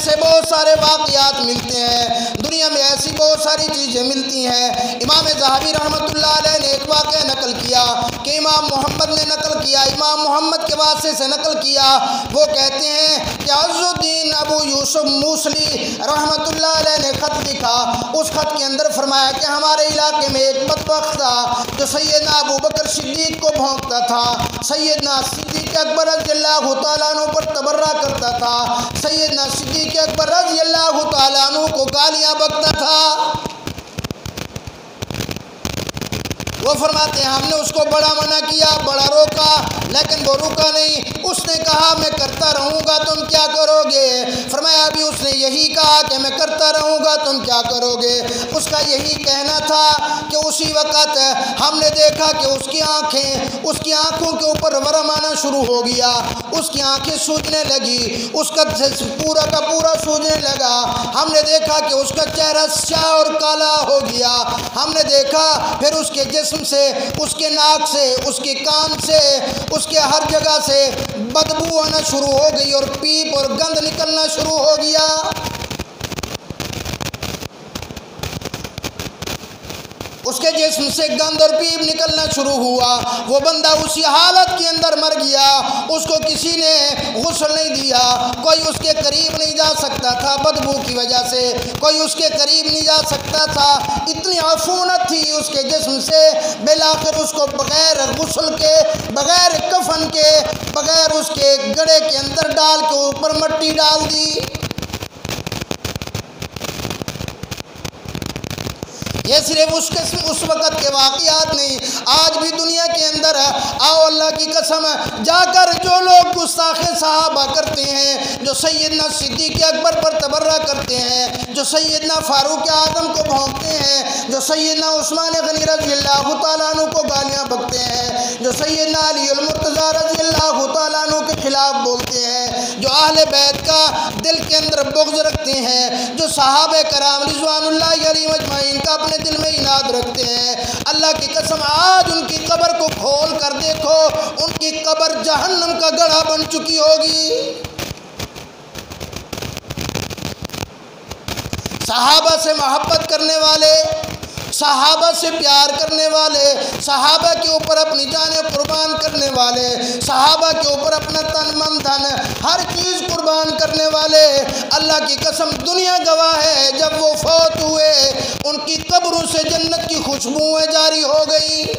ایسے بہت سارے واقعات ملتے ہیں، دنیا میں ایسی بہت ساری چیزیں ملتی ہیں۔ امام ذہبی رحمۃ اللہ علیہ نے ایک واقعہ نقل کیا کہ امام محمد نے نقل کیا، امام محمد کے واسطے سے نقل کیا۔ وہ کہتے ہیں کہ عز الدین ابو یوسف موصلی رحمۃ اللہ علیہ نے خط لکھا، اس خط کے اندر فرمایا کہ ہمارے علاقے میں ایک بدبخت تھا جو سیدنا ابو بکر صدیق کو بھونکتا تھا، سیدنا صدیق اکبر رضی اللہ تعالیٰ عنہ پر تبرہ کرتا تھا، سیدنا صدیق اکبر رضی اللہ تعالیٰ عنہ کو گالیاں بکتا تھا۔ وہ فرماتے ہیں ہم نے اس کو بڑا منع کیا، بڑا روکا، لیکن وہ رکا نہیں، اس نے کہا میں کرتا رہوں گا، تم کیا کرو گے؟ فرمایا ابھی اس نے یہی کہا کہ میں کرتا رہوں گا، تم کیا کرو گے؟ اس کا یہی کہنا تھا کہ اسی وقت ہم نے دیکھا کہ اس کی آنکھوں کے اوپر ورم آنا شروع ہو گیا، اس کی آنکھیں سوجنے لگی، اس کا پورا کا پورا سوجنے لگا۔ ہم نے دیکھا کہ اس کا چہرہ سیاہ اور کالا ہو گیا۔ ہم نے دیکھا پھر اس کے جسم سے، اس کے ناک سے، اس کے کان سے، اس کے ہر جگہ سے بدبو آنا شروع ہو گئی اور پیپ اور گند نکلنا شروع ہو گیا۔ اس کے جسم سے گند اور پیپ نکلنا شروع ہوا۔ وہ بندہ اسی حالت کے اندر مر گیا، اس کو کسی نے غسل نہیں دیا، کوئی اس کے قریب نہیں جا سکتا تھا، بدبو کی وجہ سے کوئی اس کے قریب نہیں جا سکتا تھا، اتنی عفونت تھی اس کے جسم سے۔ بالآخر اس کو بغیر غسل کے، بغیر کفن کے، بغیر اس کے گڑے کے اندر ڈال کے اوپر مٹی ڈال دی۔ یہ صرف اس وقت کے واقعات نہیں، آج بھی دنیا کے اندر آؤ اللہ کی قسم جا کر جو لوگ گستاخ صحابہ کرتے ہیں، جو سیدنا صدیق اکبر پر تبرہ کرتے ہیں، جو سیدنا فاروق اعظم کو بھونکتے ہیں، جو سیدنا عثمان غنی رضی اللہ تعالیٰ عنہ کو گالیاں بکتے ہیں، جو سیدنا علی المرتضیٰ رضی اللہ تعالیٰ عنہ کے خلاف بولتے ہیں، جو اہل بیت کا دل کے اندر بغض رکھتے ہیں، جو صحابہ کرام رضوان اللہ علیہم اجمعین کا اپنے دل میں اناد رکھتے ہیں، اللہ کی قسم آج ان کی قبر کو کھول کر دیکھو، ان کی قبر جہنم کا گڑھا بن چکی ہوگی۔ صحابہ سے محبت کرنے والے، صحابہ سے پیار کرنے والے، صحابہ کے اوپر اپنی جانیں قربان کرنے والے، صحابہ کے اوپر اپنا تن من دھن ہر چیز قربان کرنے والے، اللہ کی قسم دنیا گواہ ہے جب وہ فوت ہوئے ان کی قبروں سے جنت کی خوشبوئیں جاری ہو گئی۔